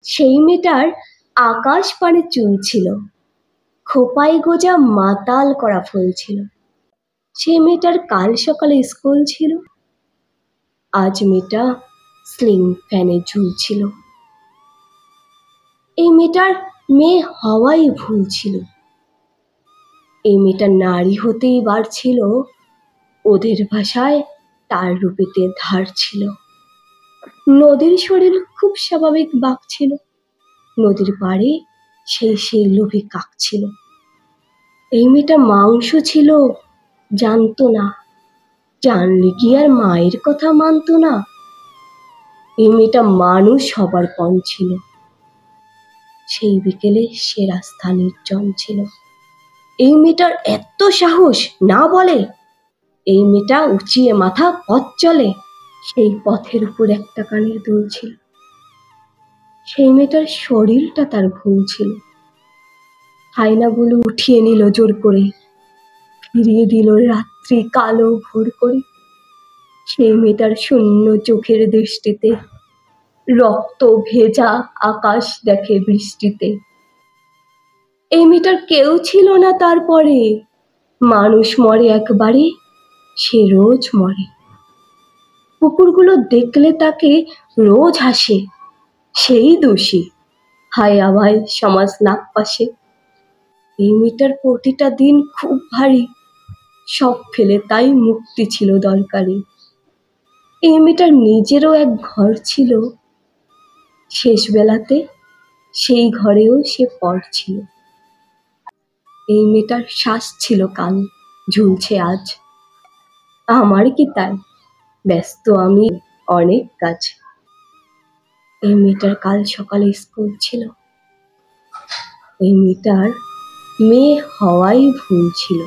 সেই মেয়েটার আকাশ পানে চুল ছিল, খোঁপায় গোজা মাতাল করা ফুল ছিল। সেই মেয়েটার কাল সকালে স্কুল ছিল, আজ মেয়েটা স্লিং ফ্যানে ঝুলছিল। এই মেয়েটার মেয়ে হওয়াই ভুল ছিল। এই মেয়েটা নারী হতেই বাড়ছিল, ওদের ভাষায় তার রূপেতে ধার ছিল। নদীর শরীর খুব স্বাভাবিক বাঁক ছিল, নদীর পাড়ে সেই লোভী কাক ছিল। এই মেয়েটা মাংস ছিল, জানতো না, জানলে কি আর মায়ের কথা মানতো না। এই মেয়েটা মানুষ হবার পণ ছিল, সেই বিকেলে সে রাস্তা নির্জন ছিল। এই মেয়েটার এত সাহস না বলে, এই মেয়েটা উঁচিয়ে মাথা পথ চলে, সেই পথের উপর একটা কানের দুল ছিল। সেই মেয়েটার শরীরটা তার ভুল ছিল, আয়নাগুলো উঠিয়ে নিল জোর করে, ফিরিয়ে দিল রাত্রি কালো ভোর করে। সেই মেয়েটার শূন্য চোখের দৃষ্টিতে রক্ত ভেজা আকাশ দেখে বৃষ্টিতে। এই মেয়েটার কেউ ছিল না তারপরে, মানুষ মরে একবারে, সে রোজ মরে। কুকুরগুলো দেখলে তাকে রোজ হাসে, সেই দোষী, হায় আভায় সমাজ নাক পাশে। এই মেয়েটার প্রতিটা দিন খুব ভারী, সব ফেলে তাই মুক্তি ছিল দরকারি। এই মেয়েটার নিজেরও এক ঘর ছিল, শেষ বেলাতে সেই ঘরেও সে পর ছিল। এই মেয়েটার শ্বাস ছিল কাল, ঝুলছে আজ, আমার কি তাই, ব্যস্ত আমি অনেক কাজ। এই মেয়েটার কাল সকালে স্কুল ছিল, এই মেয়েটার মেয়ে হওয়াই ভুল ছিল।